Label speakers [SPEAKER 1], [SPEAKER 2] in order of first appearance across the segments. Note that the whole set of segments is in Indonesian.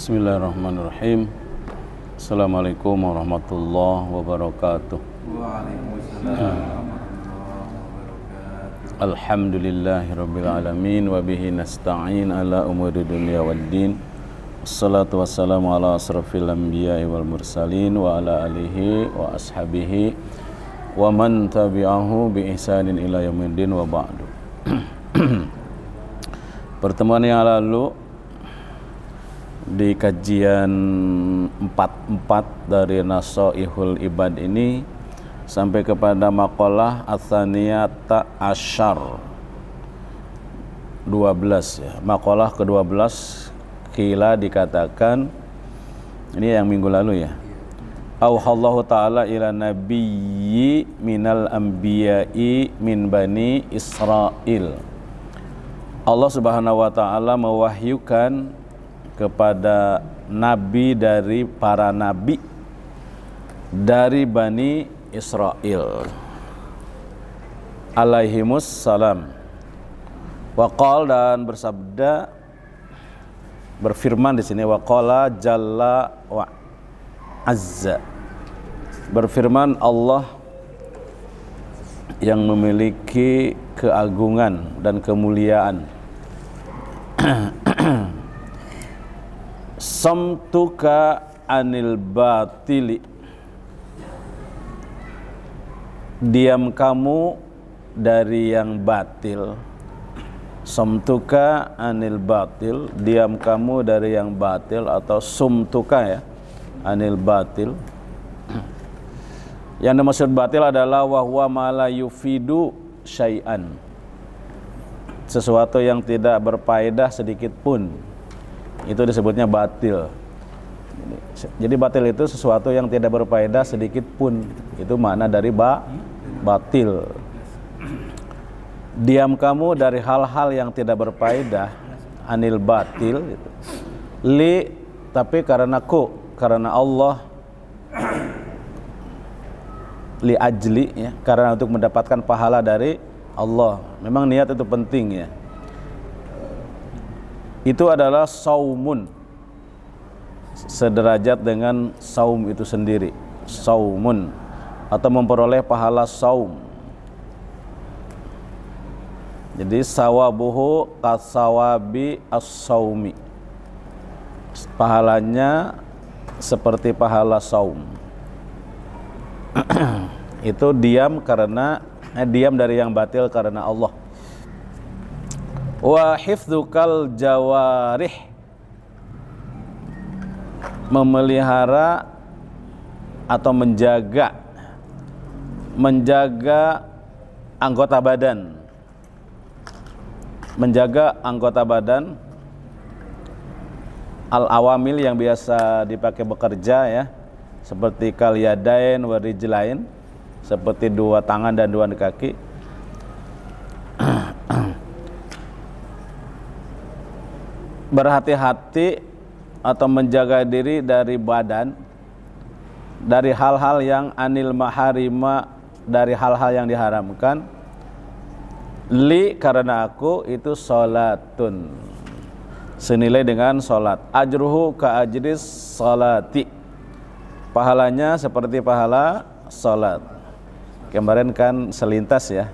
[SPEAKER 1] Bismillahirrahmanirrahim. Assalamualaikum warahmatullahi wabarakatuh.
[SPEAKER 2] Waalaikumsalam.
[SPEAKER 1] Alhamdulillahirabbil alamin wa bihi nasta'in ala umuri dunya waddin. Wassalatu wassalamu ala asrafil anbiya'i wal mursalin wa ala alihi wa ashabihi wa man tabi'ahu bi ihsanin ila yaumiddin wa ba'du. Pertemuan yang lalu di kajian 44 dari Nasaihul Ibad ini sampai kepada maqalah Atsaniyata Asyar 12 ya. Maqalah ke-12 kila dikatakan, ini yang minggu lalu ya. Auhallahu ta'ala ila nabiyyi minal anbiya'i min bani Israil. Allah Subhanahu wa ta'ala mewahyukan kepada nabi dari para nabi dari Bani Israel alaihimus salam. Waqal, dan bersabda, berfirman di sini, waqala jalla wa azza, berfirman Allah yang memiliki keagungan dan kemuliaan. Samtuka anil batili, diam kamu dari yang batil. Samtuka anil batil, diam kamu dari yang batil, atau sumtuka ya, anil batil. Yang dimaksud batil adalah wahwa ma la yufidu syai'an, sesuatu yang tidak berfaedah sedikit pun, itu disebutnya batil. Jadi batil itu sesuatu yang tidak berfaedah sedikit pun, itu makna dari batil. Diam kamu dari hal-hal yang tidak berfaedah, anil batil gitu. Li, tapi karena Allah, li ajli ya, karena untuk mendapatkan pahala dari Allah. Memang niat itu penting ya. Itu adalah saumun, sederajat dengan saum itu sendiri. Saumun, atau memperoleh pahala saum. Jadi sawabuhu kasawabi as-saumi, pahalanya seperti pahala saum. Itu diam karena diam dari yang batil karena Allah. Wa hifdzukal jawarih, memelihara atau menjaga anggota badan, menjaga anggota badan. Al-awamil yang biasa dipakai bekerja ya, seperti kal yadain wa rijlain, seperti dua tangan dan dua kaki. Berhati-hati atau menjaga diri dari badan, dari hal-hal yang anil maharima, dari hal-hal yang diharamkan. Li, karena aku, itu sholatun, senilai dengan sholat. Ajruhu ka ajris sholati, pahalanya seperti pahala sholat. Kemarin kan selintas ya,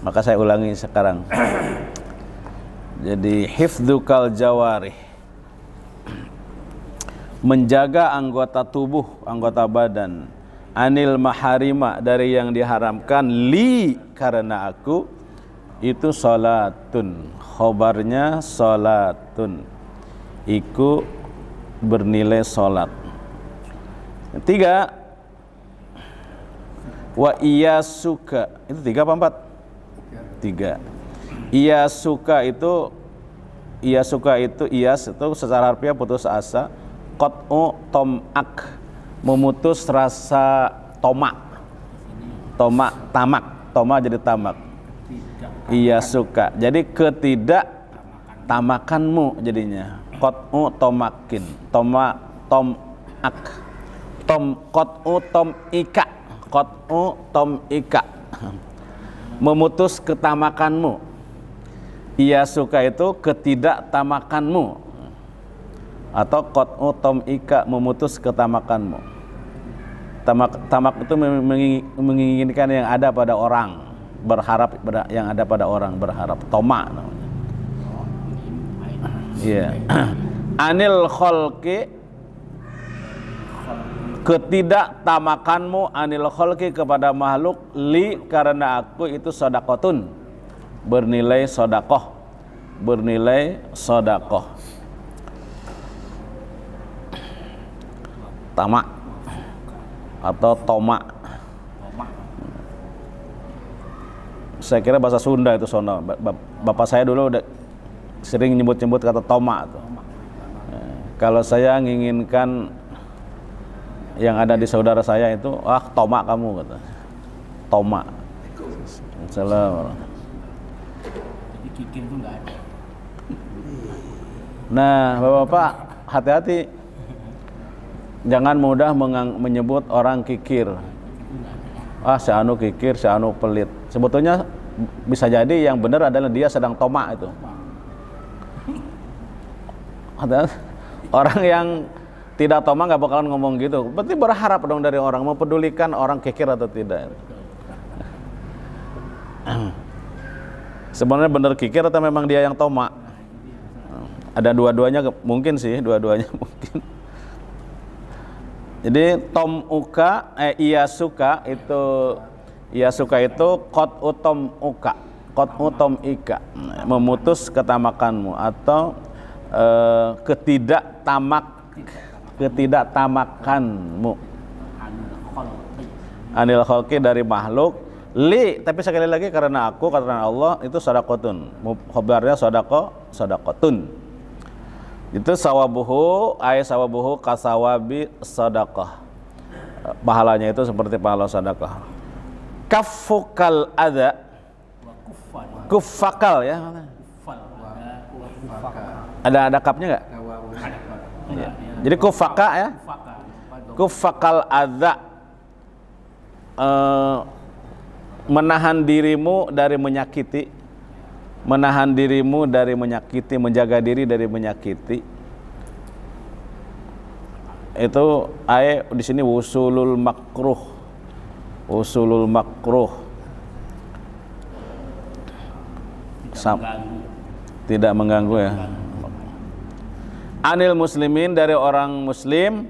[SPEAKER 1] maka saya ulangi sekarang. Jadi hifdzukal jawarih, menjaga anggota tubuh, anggota badan, anil maharima, dari yang diharamkan. Li, karena aku, itu sholatun, khobarnya sholatun, iku bernilai sholat. Tiga, wa iyasuka, itu tiga apa empat? Tiga. Iyasuka itu iyas itu secara harfiah putus asa. Qat'u tom'ak, memutus rasa tomak. Toma jadi tamak. Iyasuka, jadi ketidak tamakanmu jadinya. Qat'u tomakin, tom'ak. Qat'u tom'ika, qat'u tom'ika, memutus ketamakanmu. Ia suka itu ketidaktamakanmu. atau qat'u tam'ika, memutus ketamakanmu. Tamak itu menginginkan yang ada pada orang, berharap yang ada pada orang, berharap. Toma namanya. Iya. Anil khalqi, ketidaktamakanmu, anil khalqi, kepada makhluk, li, karena aku itu sedekahun, bernilai sedekah, bernilai sedekah. Tamak atau toma, saya kira bahasa Sunda itu sono. Bapak saya dulu udah sering nyebut-nyebut kata toma tuh. Kalau saya menginginkan yang ada di saudara saya itu, toma kamu, kata. Toma. Salam.
[SPEAKER 3] Jadi kikir itu nggak ada.
[SPEAKER 1] Nah, bapak-bapak, hati-hati. Jangan mudah menyebut orang kikir. Si anu kikir, si anu pelit. Sebetulnya bisa jadi yang benar adalah dia sedang toma itu. Orang yang tidak toma nggak bakalan ngomong gitu. Berarti berharap dong dari orang, mempedulikan orang kikir atau tidak. Sebenarnya benar kikir atau memang dia yang toma? Ada dua-duanya mungkin sih, dua-duanya mungkin. Jadi iya suka itu qat'u tam'ika, memutus ketamakanmu, atau ketidaktamakanmu, anil khalqi, dari makhluk, li, tapi sekali lagi karena aku, karena Allah, itu sedekahun, khabarnya sedekahun. Itu sawabuhu kasawabi sedekah, pahalanya itu seperti pahala sedekah. Kafukal adza, kufakal ya, ada kapnya nggak? Ya. Jadi kufaka ya, kufakal adza, menahan dirimu dari menyakiti, menahan dirimu dari menyakiti, menjaga diri dari menyakiti. Itu di sini wusulul makruh, tidak mengganggu ya. Anil muslimin, dari orang muslim,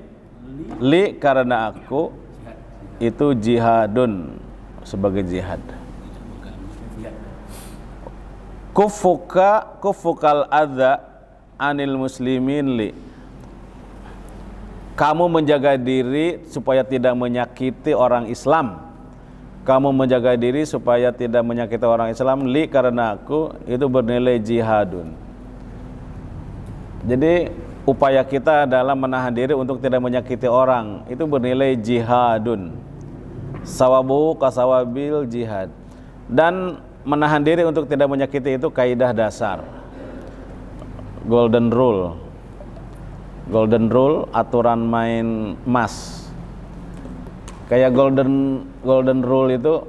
[SPEAKER 1] li, karena aku, itu jihadun, sebagai jihad. Kufukal adza anil muslimin li, kamu menjaga diri supaya tidak menyakiti orang Islam. Kamu menjaga diri supaya tidak menyakiti orang Islam, li, karena aku, itu bernilai jihadun. Jadi upaya kita dalam menahan diri untuk tidak menyakiti orang, itu bernilai jihadun. Sawabu kasawabil jihad. Dan menahan diri untuk tidak menyakiti itu kaidah dasar, golden rule, aturan main emas. Kayak golden rule itu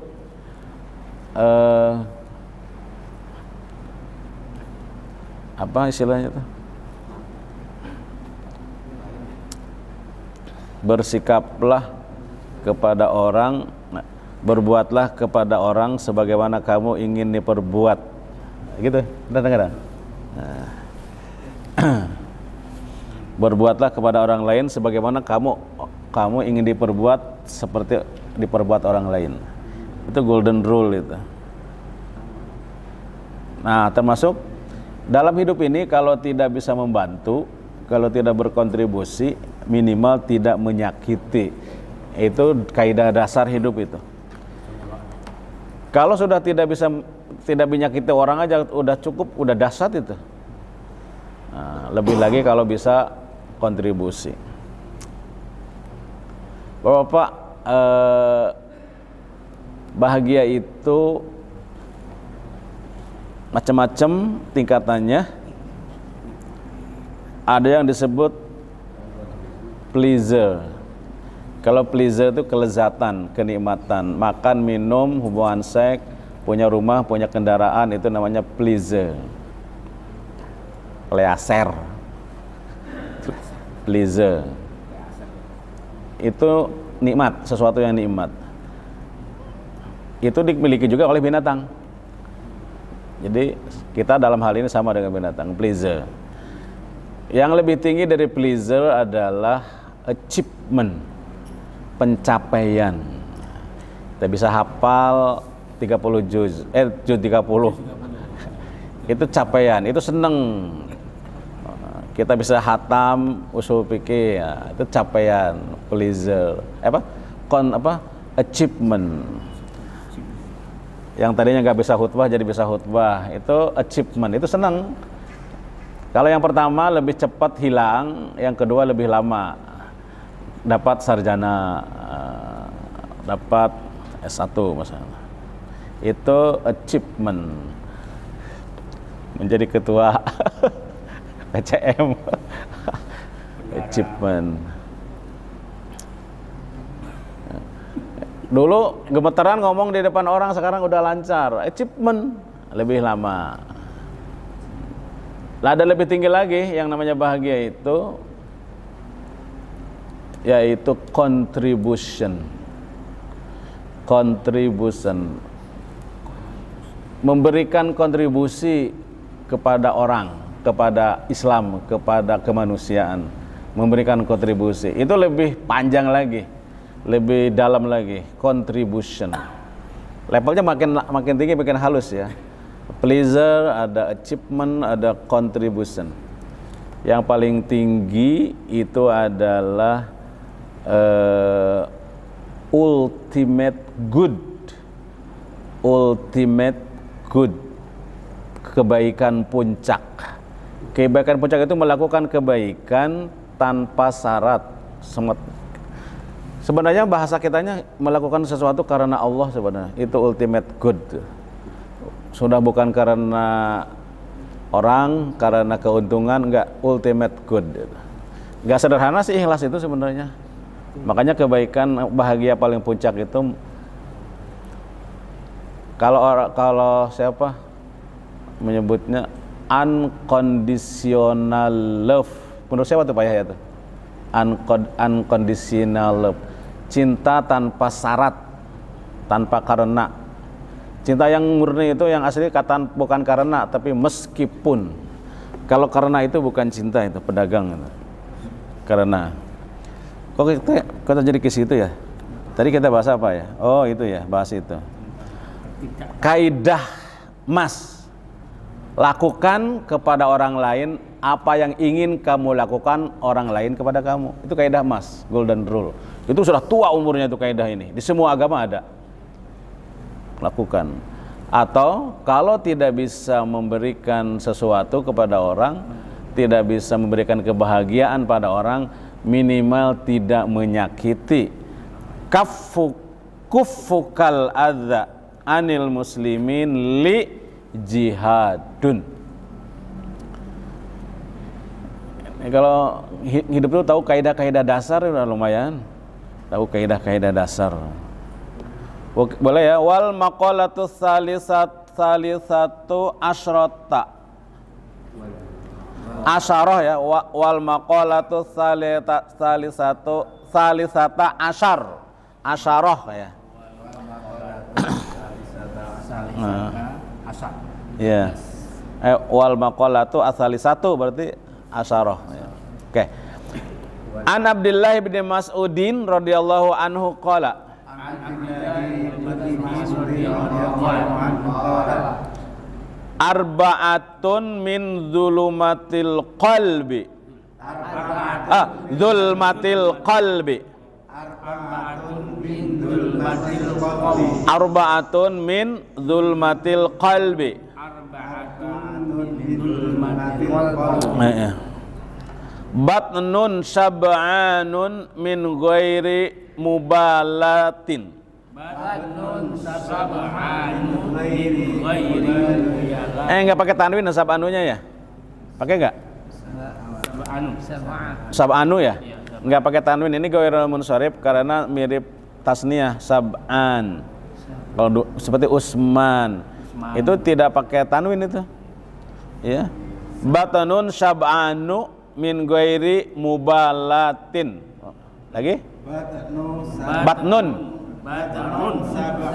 [SPEAKER 1] apa istilahnya itu? Bersikaplah kepada orang, berbuatlah kepada orang sebagaimana kamu ingin diperbuat, gitu. Dengar? Berbuatlah kepada orang lain sebagaimana kamu ingin diperbuat seperti diperbuat orang lain. Itu golden rule itu. Nah, termasuk dalam hidup ini, kalau tidak bisa membantu, kalau tidak berkontribusi, minimal tidak menyakiti. Itu kaidah dasar hidup itu. Kalau sudah tidak menyakiti orang aja udah cukup, udah dahsyat itu. Nah, lebih lagi kalau bisa kontribusi. Bapak, bahagia itu macam-macam tingkatannya. Ada yang disebut pleasure. Kalau pleasure itu kelezatan, kenikmatan, makan, minum, hubungan seks, punya rumah, punya kendaraan, itu namanya pleasure. Pleasure. pleasure. Itu nikmat, sesuatu yang nikmat. Itu dimiliki juga oleh binatang. Jadi kita dalam hal ini sama dengan binatang, pleasure. Yang lebih tinggi dari pleasure adalah achievement, pencapaian. Kita bisa hafal 30 juz 30. Itu capaian, itu seneng. Kita bisa hatam usul fikih, ya, itu capaian, pleasure. Achievement. Yang tadinya nggak bisa khutbah jadi bisa khutbah, itu achievement, itu seneng. Kalau yang pertama lebih cepat hilang, yang kedua lebih lama dapat sarjana, dapat S1 misalnya. Itu achievement. Menjadi ketua PCM. Achievement. Dulu gemeteran ngomong di depan orang, sekarang udah lancar. Achievement, lebih lama. Lah ada lebih tinggi lagi yang namanya bahagia itu, yaitu contribution. Memberikan kontribusi kepada orang, kepada Islam, kepada kemanusiaan. Memberikan kontribusi. Itu lebih panjang lagi, lebih dalam lagi, contribution. Levelnya makin tinggi, makin halus ya. Pleasure, ada achievement, ada contribution. Yang paling tinggi itu adalah ultimate good. Ultimate good, kebaikan puncak. Kebaikan puncak itu melakukan kebaikan tanpa syarat. Sebenarnya bahasa kitanya melakukan sesuatu karena Allah sebenarnya. Itu ultimate good. Sudah bukan karena orang, karena keuntungan, enggak, ultimate good. Enggak sederhana sih ikhlas itu sebenarnya. Makanya kebaikan bahagia paling puncak itu kalau siapa menyebutnya unconditional love. Menurut saya waktu Pak Yahya itu unconditional love, cinta tanpa syarat, tanpa karena. Cinta yang murni itu yang asli kata bukan karena, tapi meskipun. Kalau karena itu bukan cinta, itu pedagang itu. Karena kok kita jadi ke situ ya? Tadi kita bahas apa ya? Oh itu ya, bahas itu. Kaidah mas, lakukan kepada orang lain apa yang ingin kamu lakukan orang lain kepada kamu. Itu kaidah mas, golden rule. Itu sudah tua umurnya itu kaidah ini. Di semua agama ada. Lakukan. Atau kalau tidak bisa memberikan sesuatu kepada orang, tidak bisa memberikan kebahagiaan pada orang, minimal tidak menyakiti. Kuffukal adza anil muslimin li jihadun. Kalau hidup itu tahu kaidah-kaidah dasar udah lumayan. Tahu kaidah-kaidah dasar. Boleh ya, wal maqalatu salisatu asyrata. Asyarah ya, wal maqalatu salisata asyar. Asyarah ya.
[SPEAKER 3] Asar.
[SPEAKER 1] Ya. Wal maqalatu asalisatu berarti asyarah ya. Oke. An Abdullah bin Mas'udin radhiyallahu anhu qala arba'atun min zulumatil qalbi. Zulmatil qalbi. Arba'atun min zulmatil qalbi. Batnun sab'anun min ghairi mubalatin. Enggak pakai tanwin sab'anunya ya? Pakai enggak? Sab'anu ya? Enggak pakai tanwin. Ini ghairul munsharif karena mirip tasniyah sab'an. Kalau seperti Usman itu tidak pakai tanwin itu. Ya. Batanun sab'anu min ghairi mubalatin. Lagi? Batnun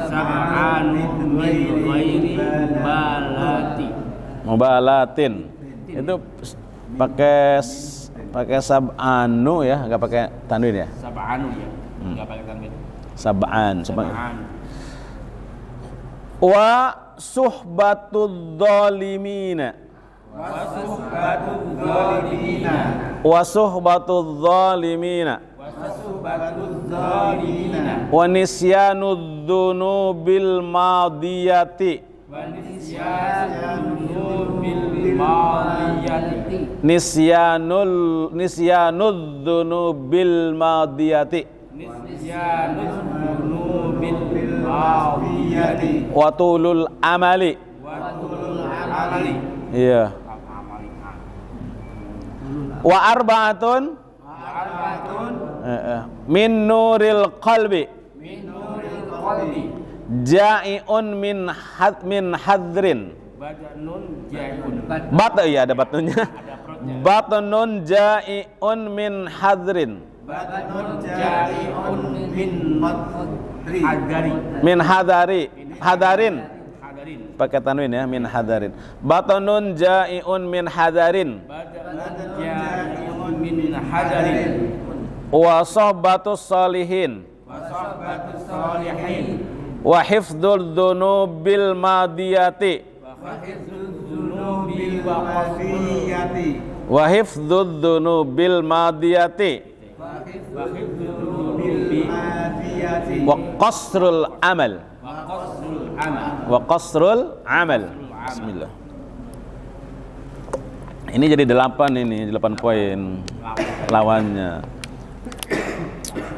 [SPEAKER 3] sab'anu min ghairi balati.
[SPEAKER 1] Mubalatin. Itu pakai sab'anu ya, enggak pakai tanwin ya?
[SPEAKER 3] Sab'anu ya. Enggak pakai tanwin.
[SPEAKER 1] Sab'an.
[SPEAKER 3] Sab'an.
[SPEAKER 1] Wa suhbatud zalimina. Wa suhbatud zalimina. Wa nisyanud dzunubil madiyati. Nisyanud dzunubil madiyati. Wa tulul amali. Iya. Wa arba'atun min nuril qalbi. Ja'iun min hadrin. Ada batnunnya. Batnun ja'iun min hadrin. Min hadarin. Pakai tanwin ya, min hadarin. Batnun ja'iun min hadarin. Wa sohbatus salihin. Wa hifdzul dzunubil madiyati. Wa hifdzul dzunubil madiyati. Wa qasrul amal. Wa qasrul amal. Bismillah. Ini jadi 8 poin lawannya.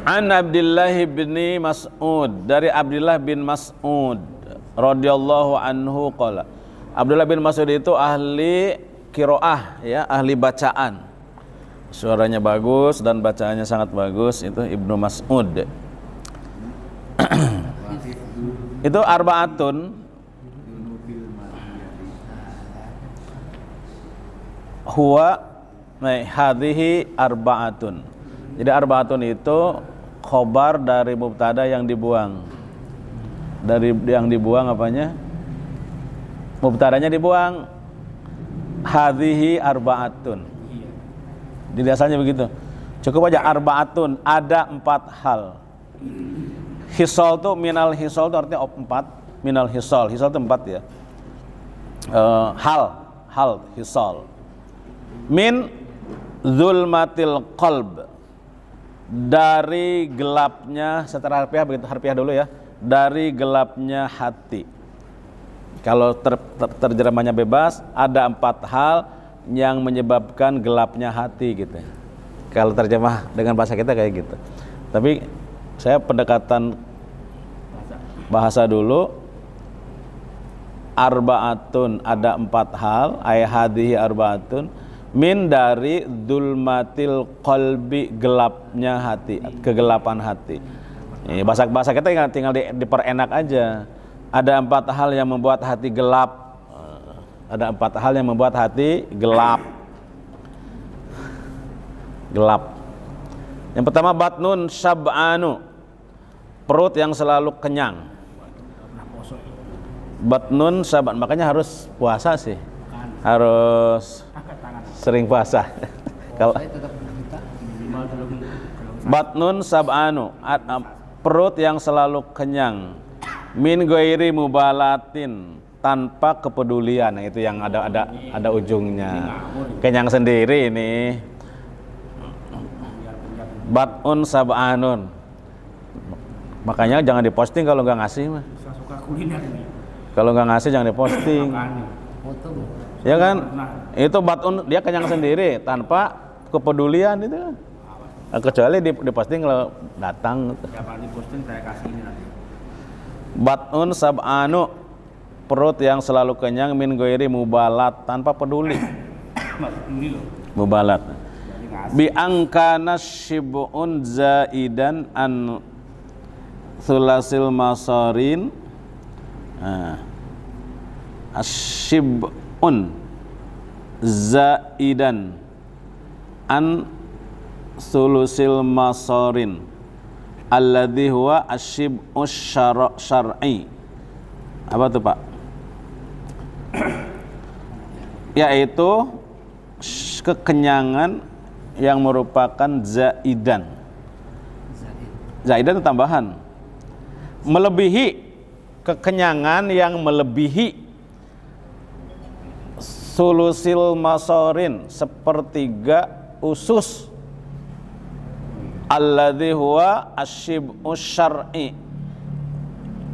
[SPEAKER 1] An Abdullah bin Mas'ud, dari Abdullah bin Mas'ud radhiyallahu anhu qala. Abdullah bin Mas'ud itu ahli qiraah ya, ahli bacaan. Suaranya bagus dan bacaannya sangat bagus, itu Ibnu Mas'ud. Itu arba'atun huwa hadhihi arba'atun. Jadi arba'atun itu khobar dari mubtada yang dibuang. Dari yang dibuang apanya? Mubtadanya dibuang. Hadhihi arba'atun. Jadi asalnya begitu. Cukup aja arba'atun, ada 4 hal. Hisol tuh minal hisol tuh artinya 4. Minal hisol itu 4 ya. Hal hisol. Min zulmatil qalb, dari gelapnya, secara harfiah begitu, harfiah dulu ya, dari gelapnya hati. Kalau terjemahnya bebas, ada 4 hal yang menyebabkan gelapnya hati gitu. Kalau terjemah dengan bahasa kita kayak gitu. Tapi saya pendekatan bahasa dulu. Arba'atun, ada 4 hal, hadihi arba'atun, min dari dzulmatil qalbi, gelapnya hati, kegelapan hati. Bahasa kita tinggal diperenak aja. Ada 4 hal yang membuat hati gelap. Ada 4 hal yang membuat hati gelap. Yang pertama batnun syab'anu, perut yang selalu kenyang. Batnun syab'an, makanya harus puasa sih. Harus sering puasa. Kalau batnun sab'anu, perut yang selalu kenyang. Min ghairi mubalatin, tanpa kepedulian. Nah, itu yang ada ujungnya. Kenyang sendiri ini. Batun sab'anun. Makanya jangan diposting kalau nggak ngasih mah. Kalau nggak ngasih jangan diposting. Ya kan? Itu batun, dia kenyang sendiri tanpa kepedulian itu. Kecuali diposting kalau datang.
[SPEAKER 3] Siapa diposting saya kasih ini nanti.
[SPEAKER 1] Batun sab'anu, perut yang selalu kenyang, min ghairi mubalat, tanpa peduli. Mubalat. Bi angkana syib'un zaidan an thulasil masarin. Asyib'un zaidan an sulusil masarin alladhi huwa asyib'us syar'i. Apa tuh Pak? Yaitu kekenyangan yang merupakan zaidan. Zaidan itu tambahan. Melebihi, kekenyangan yang melebihi sulusil masarin, sepertiga usus, alladzi huwa asyib'us syar'i,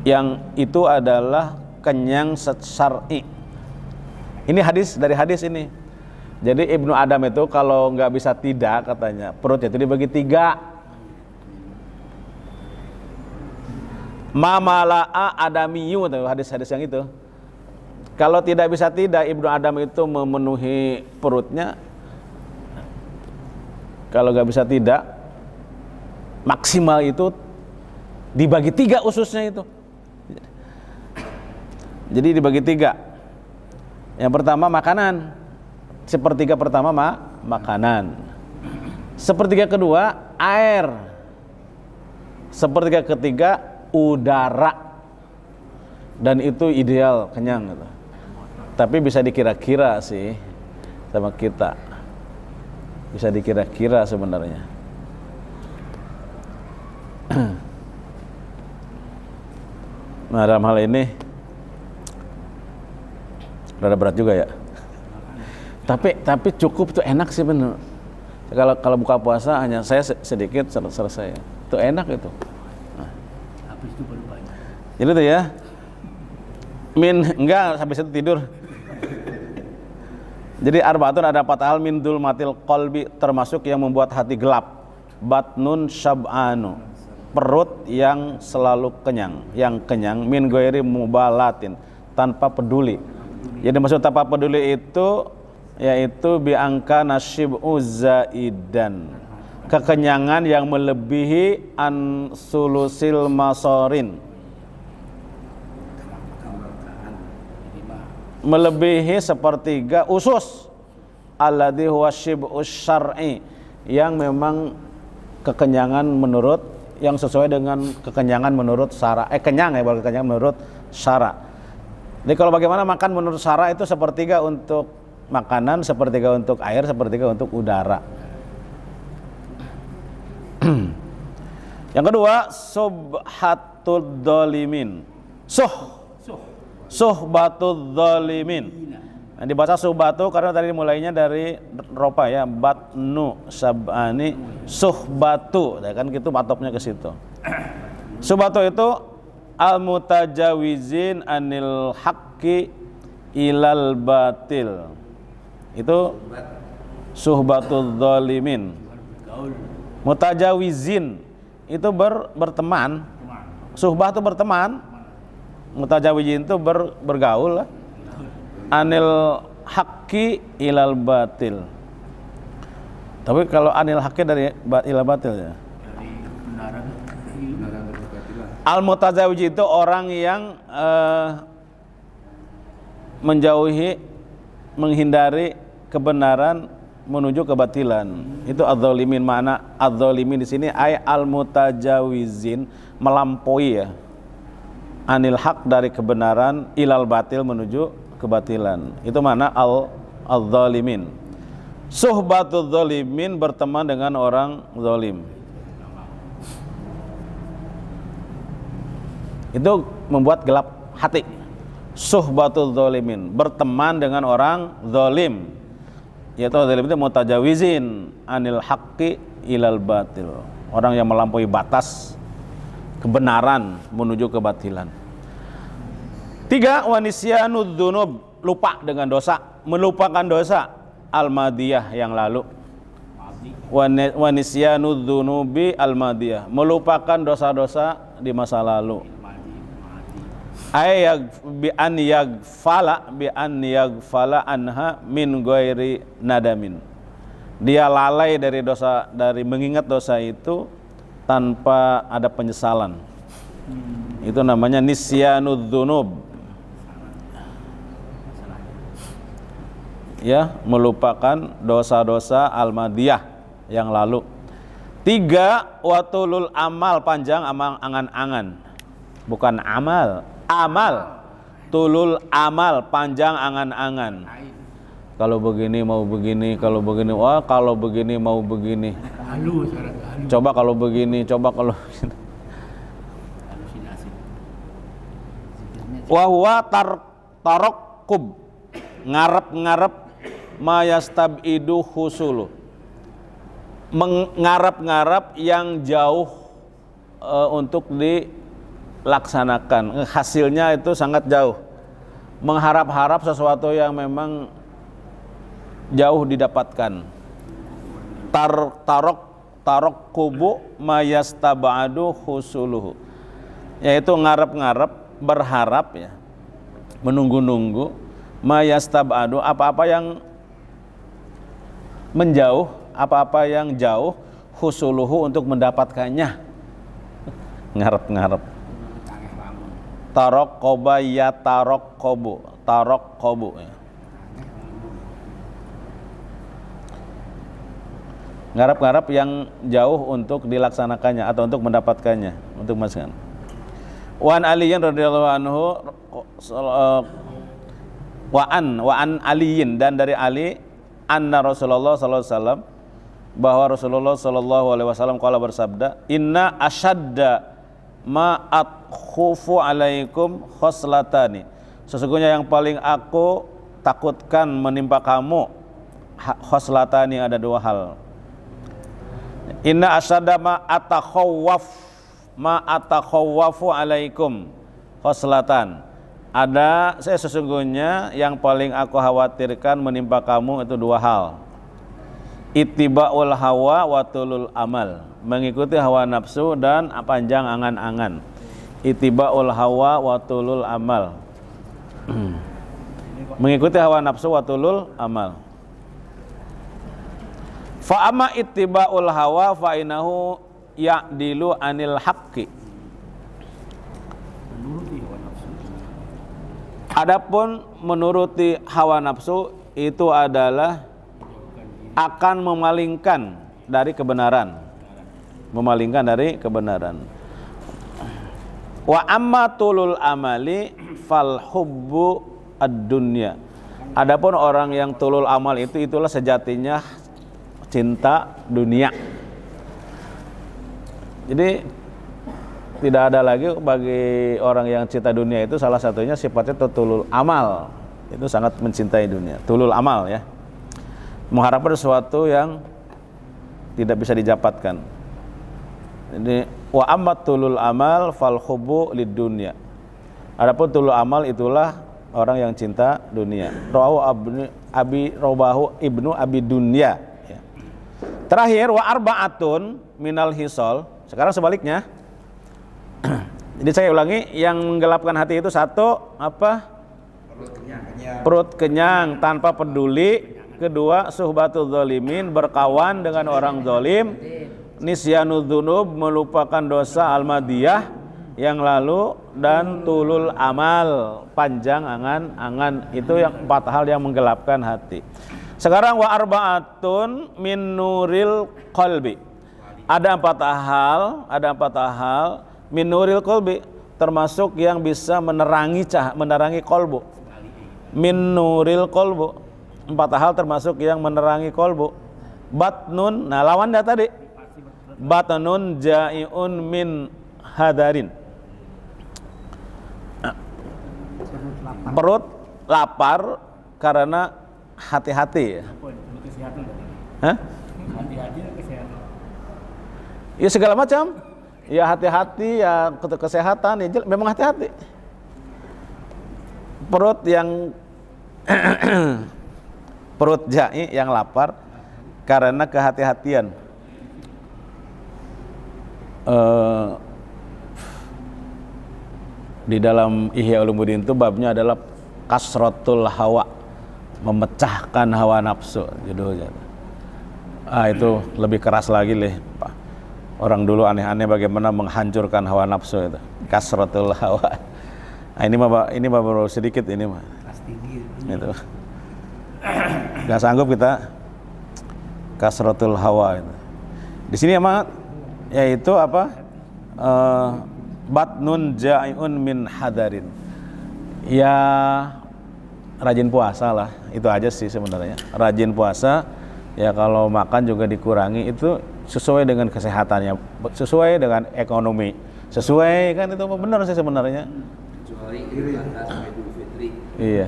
[SPEAKER 1] yang itu adalah kenyang syar'i. Ini hadis, dari hadis ini. Jadi Ibnu Adam itu kalau nggak bisa tidak, katanya perutnya itu dibagi 3. Mamala'a adamiyu, hadis-hadis yang itu. Kalau tidak bisa tidak, Ibnu Adam itu memenuhi perutnya. Kalau nggak bisa tidak, maksimal itu dibagi 3 ususnya itu. Jadi dibagi 3. Yang pertama makanan, sepertiga pertama makanan, sepertiga kedua air, sepertiga ketiga udara, dan itu ideal kenyang gitu. Tapi bisa dikira-kira sih sama kita, bisa dikira-kira sebenarnya. Nah, dalam hal ini rada berat juga ya. Tapi cukup tuh, enak sih bener. Kalau buka puasa hanya saya sedikit selesai. Itu enak itu. Nah.
[SPEAKER 3] Habis itu baru banyak.
[SPEAKER 1] Jadi tuh ya. Enggak habis itu tidur. Jadi arbaatun, ada 4 hal min dzulmatil qalbi, termasuk yang membuat hati gelap. Batnun syab'anu, perut yang selalu kenyang, yang kenyang, min ghairi mubalatin, tanpa peduli. Jadi maksud tanpa peduli itu yaitu biangka nasyib'u zaidan, kekenyangan yang melebihi an sulusil masarin, melebihi sepertiga usus, alladzi huwa syib'us syar'i, yang memang kekenyangan menurut, yang sesuai dengan kekenyangan menurut syara. Kenyang ya, bukan kekenyangan menurut syara. Jadi kalau bagaimana makan menurut syara itu sepertiga untuk makanan, sepertiga untuk air, sepertiga untuk udara. Yang kedua, subhatud dzalimin. Suhbatud dzalimin. Nah, dibaca suhbatu karena tadi mulainya dari ropa ya, batnu sab'ani suhbatu. Ya kan gitu, matopnya ke situ. Suhbatu itu al-mutajawizin anil haqqi ilal batil. Itu suhbatul dzalimin. Mutajawizin itu berteman. Suhbah itu berteman. Mutajawizin itu bergaul lah. Anil haqqi ilal batil. Tapi kalau anil haqqi dari ilal batil ya.
[SPEAKER 3] Dari kebenaran
[SPEAKER 1] Al-mutazawij itu orang yang menjauhi, menghindari kebenaran menuju kebatilan. Itu adzalimin. Makna adzalimin di sini ay al-mutajawizin, melampaui ya. Anil haq, dari kebenaran, ilal batil, menuju kebatilan. Itu makna al-zalimin. Suhbatul zalimin, berteman dengan orang zalim. Itu membuat gelap hati. Suhbatul zalimin, berteman dengan orang zalim. Yaitu zalim itu mutajawizin anil haqqi ilal batil, orang yang melampaui batas kebenaran menuju kebatilan. 3, wanisyanud dzunub, lupa dengan dosa, melupakan dosa al-madiyah, yang lalu. Wanisyanud dzunubi al-madiyah, melupakan dosa-dosa di masa lalu. Bi an yagfala anha min ghairi nadamin, dia lalai dari dosa, dari mengingat dosa itu tanpa ada penyesalan. Itu namanya nisyanud dzunub. ya, melupakan dosa-dosa al-madiyah yang lalu. 3, watulul amal, panjang angan-angan. Bukan amal, amal. Tulul amal, panjang angan-angan. Kalau begini mau begini, kalau begini, wah kalau begini mau begini.
[SPEAKER 3] Halu sekarang, halu.
[SPEAKER 1] Coba kalau begini, coba kalau begini.
[SPEAKER 3] Halusinasi.
[SPEAKER 1] Wahwa tarokkub, ngarep-ngarep mayastabidu husulu, mengarap-ngarap yang jauh untuk dilaksanakan, hasilnya itu sangat jauh, mengharap-harap sesuatu yang memang jauh didapatkan. Tarokkubu mayastabadu husuluhu, yaitu ngarep-ngarep, berharap ya, menunggu-nunggu, mayastabadu, apa-apa yang menjauh, apa-apa yang jauh, husuluhu, untuk mendapatkannya. Ngarep-ngarep. Tarokkoba ya tarokkobu ya. Ngarep-ngarep yang jauh untuk dilaksanakannya atau untuk mendapatkannya, untuk masukkan. Wan Aliyin radhiyallahu anhu, wa an Aliyin, dan dari Ali, anna Rasulullah sallallahu alaihi wasallam, bahwa Rasulullah sallallahu alaihi wasallam qala, bersabda, inna asyadda ma atkhufu alaikum khoslatani, sesungguhnya yang paling aku takutkan menimpa kamu, khoslatani, ada 2 hal. Inna asyadda ma atakhawwafu alaikum khoslatan, saya sesungguhnya yang paling aku khawatirkan menimpa kamu itu 2 hal. Ittiba'ul hawa wa tulul amal, mengikuti hawa nafsu dan panjang angan-angan. Ittiba'ul hawa wa tulul amal, mengikuti hawa nafsu wa tulul amal. Fa amma ittiba'ul hawa fa innahu ya'dilu anil haqqi, adapun menuruti hawa nafsu itu adalah akan memalingkan dari kebenaran, memalingkan dari kebenaran. Wa amma tulul amali fal hubbu ad-dunya, adapun orang yang tulul amal itulah sejatinya cinta dunia. Jadi tidak ada lagi bagi orang yang cinta dunia itu, salah satunya sifatnya tulul amal, itu sangat mencintai dunia. Tulul amal ya, mengharapkan sesuatu yang tidak bisa didapatkan. Jadi wa ammat tulul amal fal hubbu lid dunya, adapun tulul amal itulah orang yang cinta dunia. Rawahu Ibnu Abi Dunya. Terakhir, wa arba'atun minal hisol. Sekarang sebaliknya. Jadi saya ulangi, yang menggelapkan hati itu 1, apa? Perut kenyang tanpa peduli. 2, suhbatul zalimin, berkawan dengan orang zalim. Nisyanud dzunub, melupakan dosa al-madiyah yang lalu. Dan tulul amal, panjang angan-angan. Itu yang 4 hal yang menggelapkan hati. Sekarang wa arba'atun min nuril qalbi. Ada 4 hal min nuril qalbi, termasuk yang bisa menerangi kolbu. Min nuril qalbu, 4 hal termasuk yang menerangi kolbu. Batnun, nah lawannya tadi. Batnun ja'iun min hadarin. Perut lapar karena hati-hati ya. Hah?
[SPEAKER 3] Hati-hati kesehatan.
[SPEAKER 1] Ya segala macam. Ya hati-hati, ya kesehatan, ya memang hati-hati. Perut yang perut ja'i yang lapar karena kehati-hatian. Di dalam Ihya Ulumuddin itu babnya adalah kasratul hawa, memecahkan hawa nafsu judulnya. Itu lebih keras lagi Pak. Orang dulu aneh-aneh bagaimana menghancurkan hawa nafsu itu. Kasratul hawa. Nah, ini mah baru sedikit ini mah.
[SPEAKER 3] Tinggi.
[SPEAKER 1] Itu. Nggak sanggup kita kasratul hawa itu. Di sini emang yaitu apa? Batnun ja'iun min hadarin. Ya rajin puasa lah, itu aja sih sebenarnya. Rajin puasa, ya kalau makan juga dikurangi, itu sesuai dengan kesehatannya, sesuai dengan ekonomi, sesuai kan, itu benar sih sebenarnya.
[SPEAKER 2] Kecuali sampai Idul Fitri.
[SPEAKER 1] Iya.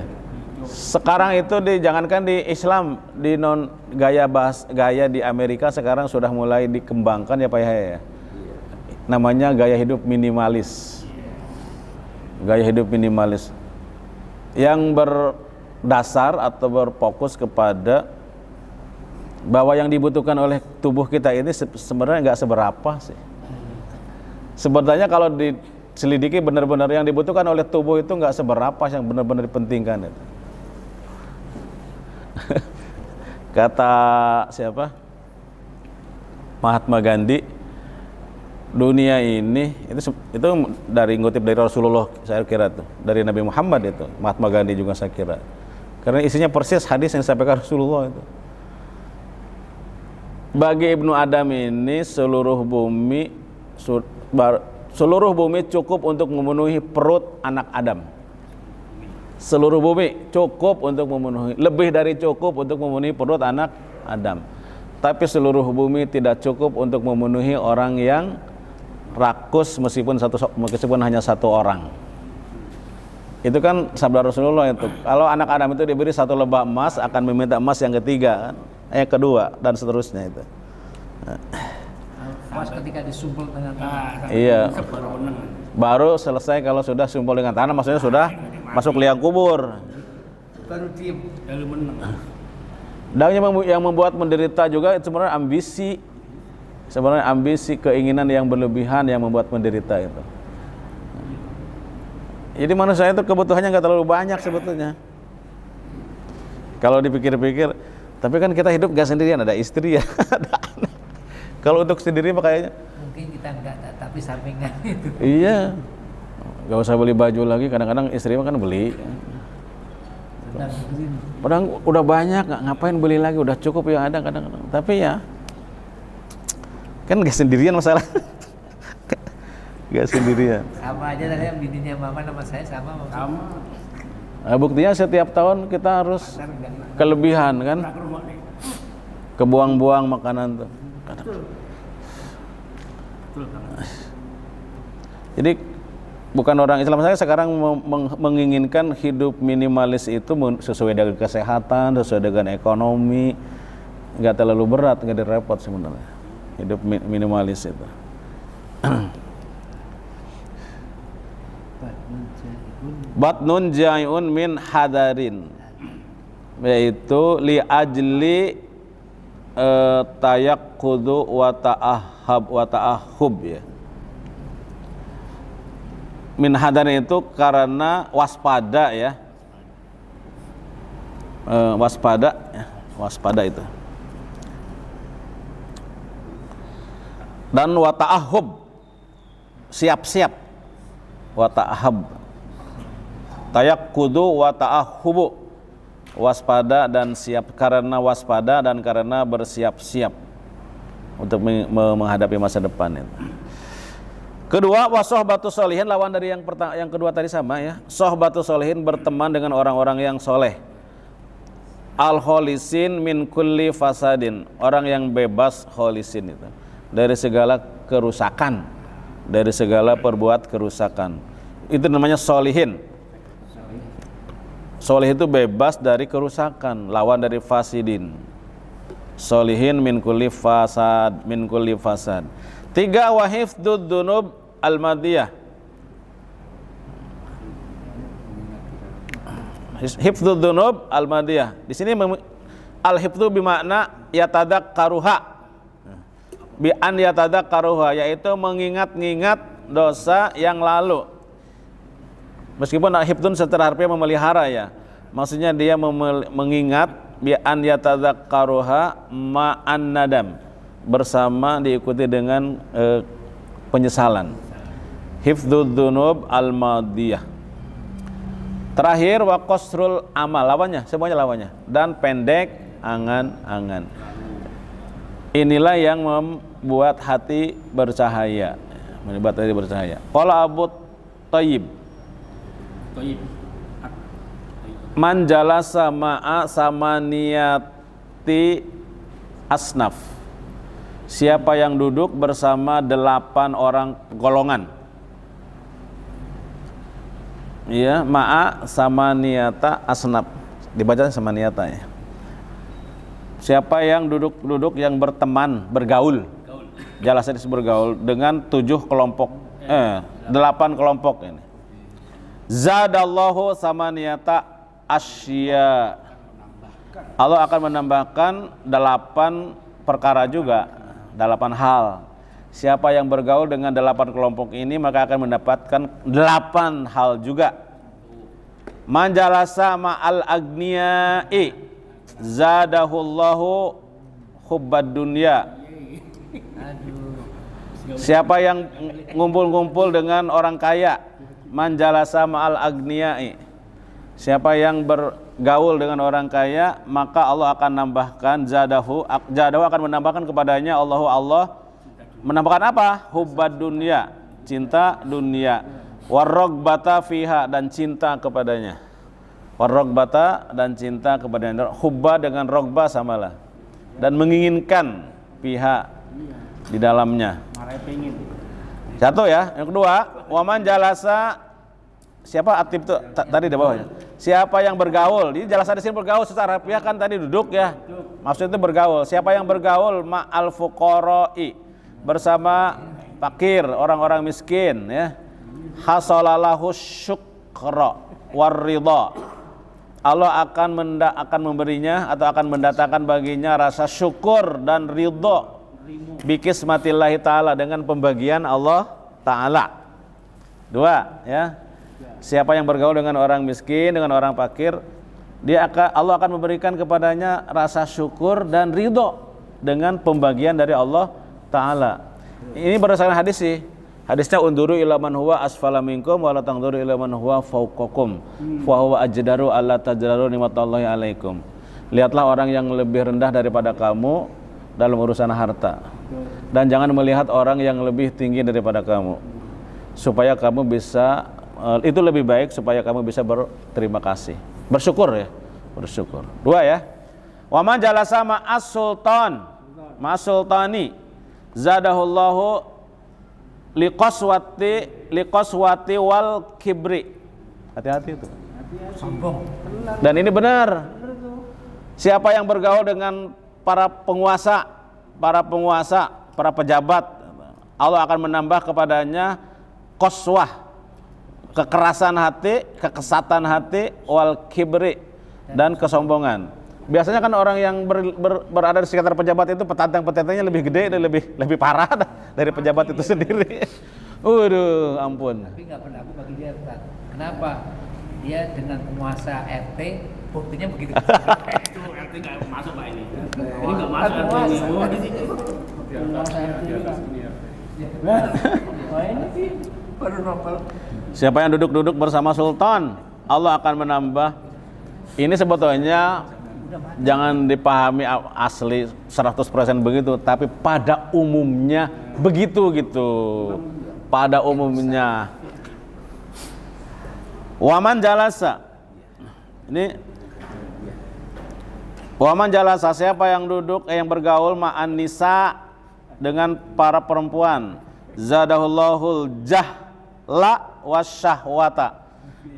[SPEAKER 1] Sekarang itu jangankan di Islam, di non gaya di Amerika sekarang sudah mulai dikembangkan ya Pak ya. Namanya gaya hidup minimalis. Gaya hidup minimalis yang berdasar atau berfokus kepada bahwa yang dibutuhkan oleh tubuh kita ini sebenarnya nggak seberapa sih. Sebenarnya kalau diselidiki benar-benar yang dibutuhkan oleh tubuh itu nggak seberapa yang benar-benar dipentingkan itu. Kata siapa? Mahatma Gandhi, dunia ini itu dari ngutip dari Rasulullah, saya kira tuh, dari Nabi Muhammad itu, Mahatma Gandhi juga saya kira. Karena isinya persis hadis yang disampaikan Rasulullah itu. Bagi Ibnu Adam ini seluruh bumi cukup untuk memenuhi perut anak Adam. Seluruh bumi cukup untuk memenuhi, lebih dari cukup untuk memenuhi perut anak Adam. Tapi seluruh bumi tidak cukup untuk memenuhi orang yang rakus meskipun hanya satu orang. Itu kan sabda Rasulullah itu. Kalau anak Adam itu diberi satu lebah emas, akan meminta emas yang ketiga, kan? Yang kedua dan seterusnya itu.
[SPEAKER 4] Pas ketika disumpul dengan tanah.
[SPEAKER 1] Iya. Baru selesai kalau sudah sumpul dengan tanah, maksudnya sudah masuk liang kubur.
[SPEAKER 4] Baru diem.
[SPEAKER 3] Lalu menang.
[SPEAKER 1] Dan yang membuat menderita juga itu sebenarnya ambisi. Sebenarnya ambisi, keinginan yang berlebihan yang membuat menderita itu. Jadi manusia itu kebutuhannya nggak terlalu banyak sebetulnya. Kalau dipikir-pikir, tapi kan kita hidup nggak sendirian, ada istri ya, ada anak. Kalau untuk sendiri makanya
[SPEAKER 4] Mungkin kita enggak, tapi sampingan itu.
[SPEAKER 1] iya, nggak usah beli baju lagi. Kadang-kadang istri kan beli. Padahal udah banyak, ngapain beli lagi? Udah cukup yang ada kadang-kadang. Tapi ya, kan nggak sendirian masalah. Nggak sendirian.
[SPEAKER 4] Sama aja tadi yang bininya mama sama saya sama.
[SPEAKER 1] Nah, buktinya setiap tahun kita harus kelebihan kan, kebuang-buang makanan tuh. Jadi bukan orang Islam, saya sekarang menginginkan hidup minimalis itu sesuai dengan kesehatan, sesuai dengan ekonomi, nggak terlalu berat, nggak direpot sebenarnya. Hidup minimalis itu. Batnun jai'un min hadarin, yaitu li ajli tayakkudu wa ta'ahhub ya. Min hadarin itu karena waspada ya. Waspada itu. Dan wa ta'ahhub, siap-siap. Wa ta'ahhub, tayakkudu wa ta'ahhubu, waspada dan siap, karena waspada dan karena bersiap-siap untuk menghadapi masa depan itu. Kedua, wasohbatu solihin, lawan dari yang kedua tadi sama ya. Sohbatu solihin, berteman dengan orang-orang yang soleh. Al-kholisin min kulli fasadin, orang yang bebas kholisin itu dari segala kerusakan, dari segala perbuat kerusakan. Itu namanya solihin. Solih itu bebas dari kerusakan, lawan dari fasidin. Solihin min kulli fasad, min kulli fasad. Tiga, wa hifdzud dzunub al-madiyah. Hifdzud dzunub al-madiyah. Di sini al-hifdzu bermakna yatadzakkaruha. Bi an yatadzakkaruha, yaitu mengingat-ingat dosa yang lalu. Meskipun hifdzun secara harfiah memelihara ya. Maksudnya dia mengingat bi an yatadzakkaruha ma'an nadam, bersama diikuti dengan penyesalan. Hifdzud dzunub al-madiyah. Terakhir wa qasrul amal, lawannya, semuanya lawannya. Dan pendek angan-angan. Inilah yang membuat hati bercahaya. Membuat hati bercahaya. Qala Abu Thayyib.
[SPEAKER 3] Toib.
[SPEAKER 1] Man jalasa ma'a samaniyati asnaf. Siapa yang duduk bersama 8 orang golongan. Iya, ma'a sama niyata asnaf. Dibaca sama niyata ya. Siapa yang duduk yang berteman, bergaul. Jalasa disebut bergaul dengan 7 kelompok. 8 kelompok ini. Zadallahu sama niyata asya. Allah akan menambahkan 8 perkara juga, 8 hal. Siapa yang bergaul dengan 8 kelompok ini maka akan mendapatkan 8 hal juga. Man jalasa ma'al agniya'i zadahullahu hubbad dunya. Siapa yang ngumpul-ngumpul dengan orang kaya, man jalasa ma'al agniya'i. Siapa yang bergaul dengan orang kaya maka Allah akan nambahkan zadahu akan menambahkan kepadanya Allah menambahkan apa? Hubbad dunya, cinta dunia. Warrogbata fiha, dan cinta kepadanya. Warrogbata, dan cinta kepadanya. Hubba dengan rogba samalah. Dan menginginkan fiha, di dalamnya. Satu ya. Yang kedua, waman jalasa, siapa atib itu tadi di bawahnya. Siapa yang bergaul? Ini jalasa di sini bergaul secara harfiah kan tadi duduk ya. Maksudnya itu bergaul. Siapa yang bergaul ma'al fuqara'i, bersama fakir, orang-orang miskin ya. Hasalalahu syukra warridha. Allah akan memberinya atau akan mendatangkan baginya rasa syukur dan ridha bikismatillahi ta'ala, dengan pembagian Allah ta'ala. 2 ya. Siapa yang bergaul dengan orang miskin, dengan orang fakir, Allah akan memberikan kepadanya rasa syukur dan ridha dengan pembagian dari Allah Ta'ala. Ini berdasarkan hadis sih. Hadisnya unduru ila man huwa asfala minkum wa la tangduru ila man huwa fawqakum fa huwa ajdaru alla tajdaru nimatallahi alaikum. Lihatlah orang yang lebih rendah daripada kamu dalam urusan harta, dan jangan melihat orang yang lebih tinggi daripada kamu, supaya kamu bisa itu lebih baik, supaya kamu bisa berterima kasih, bersyukur ya, bersyukur. 2 ya. Wa man jalasa ma'as sultan, ma'as sultani zadahullahu liqaswati wal kibri. Hati-hati itu.
[SPEAKER 4] Sombong.
[SPEAKER 1] Dan ini benar. Siapa yang bergaul dengan para penguasa, para pejabat, Allah akan menambah kepadanya qaswah, kekerasan hati, kekesatan hati, wal kibri, dan kesombongan. Biasanya kan orang yang berada di sekitar pejabat itu petantang-petantangnya lebih gede dan lebih parah dari pejabat itu sendiri. Waduh, ampun.
[SPEAKER 4] Tapi nggak pernah aku bagi dia, Ustaz. Kenapa? Dia dengan penguasa RT buktinya begitu.
[SPEAKER 3] Itu RT nggak masuk Pak ini. Ini nggak masuk RT ini.
[SPEAKER 4] Oh ini sih baru novel.
[SPEAKER 1] Siapa yang duduk-duduk bersama sultan, Allah akan menambah. Ini sebetulnya jangan dipahami asli 100% begitu, tapi pada umumnya begitu gitu. Pada umumnya. Waman jalasa. Ini waman jalasa, siapa yang duduk yang bergaul ma'an nisa, dengan para perempuan, zadahullahul jahla wasyahwata.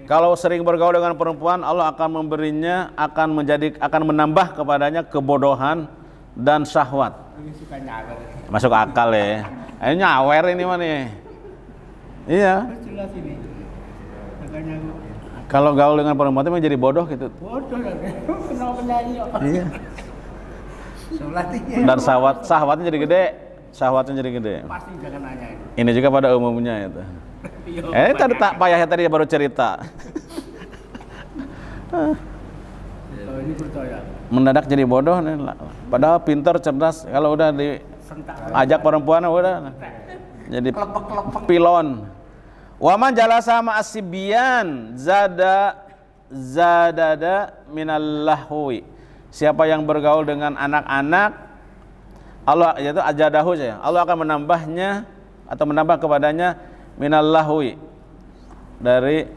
[SPEAKER 1] Kalau sering bergaul dengan perempuan, Allah akan memberinya, akan menambah kepadanya kebodohan dan syahwat. Masuk akal ya. Ini nyawer ini mana nih? Iya.
[SPEAKER 3] Jelas ini. Makanya aku
[SPEAKER 1] Kalau gaul dengan perempuan itu menjadi bodoh gitu.
[SPEAKER 3] bodoh kan. Kenal penyanyi.
[SPEAKER 1] Iya.
[SPEAKER 4] Sholatnya.
[SPEAKER 1] Dan syahwatnya jadi gede. Syahwatnya jadi gede.
[SPEAKER 3] Pasti jangan nanya ini.
[SPEAKER 1] Ini juga pada umumnya itu. Tadi tak payahnya tadi baru cerita.
[SPEAKER 3] Kalau ini percaya.
[SPEAKER 1] Mendadak jadi bodoh nih. Padahal pintar, cerdas. Kalau udah diajak perempuan udah jadi pilon. Wa man jalasa ma'asibyan zada zadada minal lahwi. Siapa yang bergaul dengan anak-anak, Allah yaitu ajadahu saya. Allah akan menambahnya atau menambah kepadanya minal lahwi dari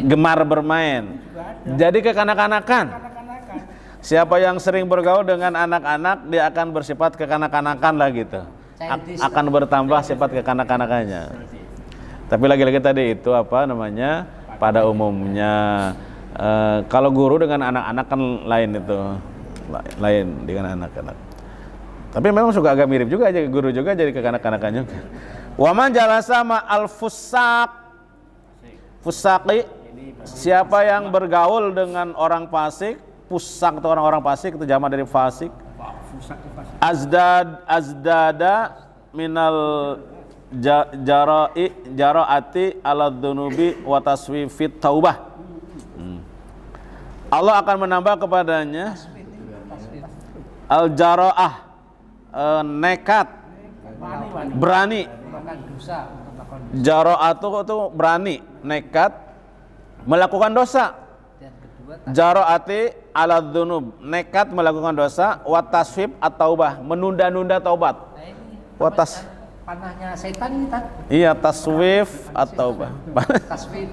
[SPEAKER 1] gemar bermain. Jadi kekanak-kanakan. Siapa yang sering bergaul dengan anak-anak, dia akan bersifat kekanak-kanakan lah gitu. Akan bertambah sifat kekanak-kanakannya. Tapi lagi-lagi tadi itu apa namanya? Pada umumnya kalau guru dengan anak-anak kan lain itu. Lain dengan anak-anak. Tapi memang suka agak mirip juga aja, guru juga jadi kekanak-kanakan juga. Wa man jalasa ma'al fusaqi, siapa yang bergaul dengan orang fasik, fusak atau orang-orang fasik itu jamak dari fasik. Azdada minal jaraati ala dzunubi wa taswifit taubah. Allah akan menambah kepadanya al-jaraah, nekat, berani. Jaraatu itu berani, nekat melakukan dosa. Jaraati ala dzunub, nekat melakukan dosa, wa taswib at-taubah, menunda-nunda taubat.
[SPEAKER 4] Panahnya setan ini tak?
[SPEAKER 1] Iya, taswif at-taubah.
[SPEAKER 4] Taswif.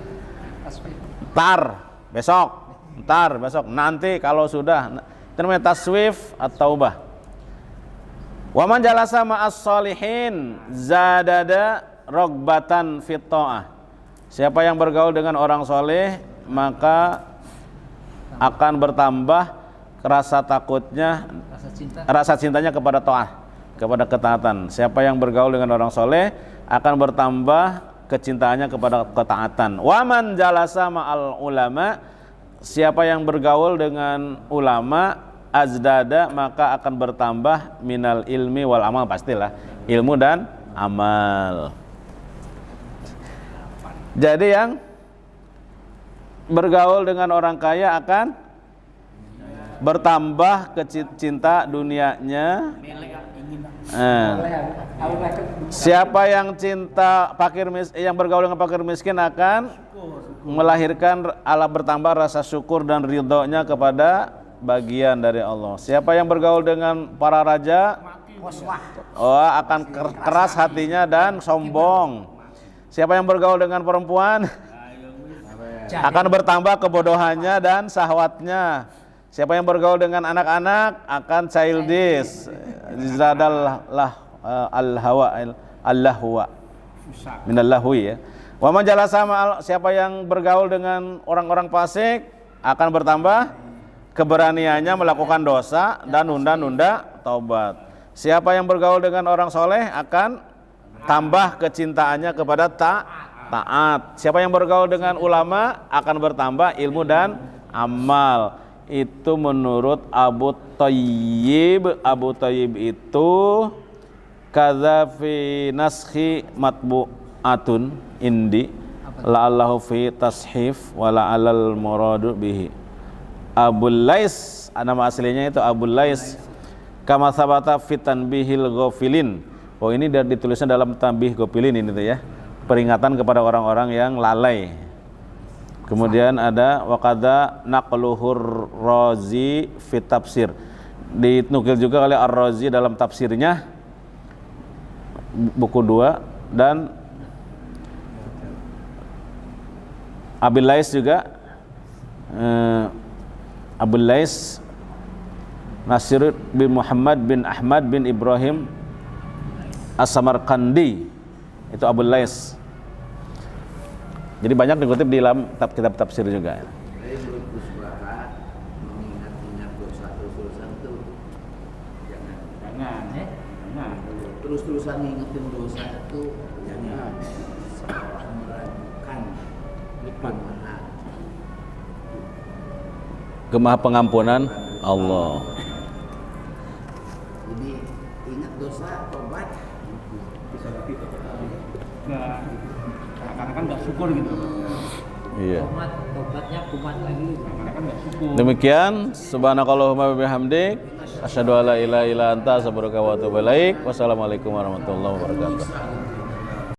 [SPEAKER 1] Ntar besok, nanti kalau sudah. Itu namanya taswif at-taubah. Wa man jalasa ma'as sholihin zadada rogbatan fit ta'ah. Siapa yang bergaul dengan orang soleh, maka akan bertambah rasa takutnya, rasa cintanya kepada ta'ah, kepada ketaatan. Siapa yang bergaul dengan orang soleh akan bertambah kecintaannya kepada ketaatan. Wa man jalasa ma'al ulama, siapa yang bergaul dengan ulama, azdada, maka akan bertambah minal ilmi wal amal, pastilah ilmu dan amal. Jadi yang bergaul dengan orang kaya akan bertambah cinta dunianya. Siapa yang cinta yang bergaul dengan fakir miskin akan melahirkan bertambah rasa syukur dan ridhonya kepada bagian dari Allah. Siapa yang bergaul dengan para raja, akan keras hatinya dan sombong. Siapa yang bergaul dengan perempuan akan bertambah kebodohannya dan syahwatnya. Siapa yang bergaul dengan anak-anak akan childish, zadallah al-hawa minallahu ya. Wa man jalasa siapa yang bergaul dengan orang-orang fasik akan bertambah keberaniannya melakukan dosa dan nunda-nunda taubat. Siapa yang bergaul dengan orang soleh akan tambah kecintaannya kepada taat. Siapa yang bergaul dengan ulama akan bertambah ilmu dan amal. Itu menurut Abu Thayyib. Abu Thayyib itu kadza fi naskhi matbu'atun indi la'allahu fi tashif wa la'alal muradu bihi. Abul Lais, nama aslinya itu Abul Lais, kama sabata fi tanbihil ghafilin. Oh, ini ditulisnya dalam Tanbih Ghafilin ini tuh ya. Peringatan kepada orang-orang yang lalai. Kemudian ada waqadha naqluhur Razi fi tafsir. Dinukil juga oleh Ar-Razi dalam tafsirnya buku 2, dan Abil Lais juga Abil Lais Nasir bin Muhammad bin Ahmad bin Ibrahim As-Samarqandi, itu Abul Lais. Jadi banyak dikutip di dalam kitab tafsir juga.
[SPEAKER 2] Jadi menurut Gus Baha, mengingat-ingat dosa terus-terusan itu jangan. Terus-terusan ngingetin dosa itu jangan. Seolah meragukan mana
[SPEAKER 1] Kemaha pengampunan Allah.
[SPEAKER 2] Jadi ingat dosa, tobat.
[SPEAKER 3] Karena kan nggak syukur gitu.
[SPEAKER 1] Iya.
[SPEAKER 4] Tobatnya kumat lagi.
[SPEAKER 3] Karena kan nggak syukur.
[SPEAKER 1] Demikian, subhanakallahumma wa bihamdik, asyhadu alla ilaha illa anta, astaghfiruka wa atubu ilaik. Wassalamualaikum warahmatullahi wabarakatuh.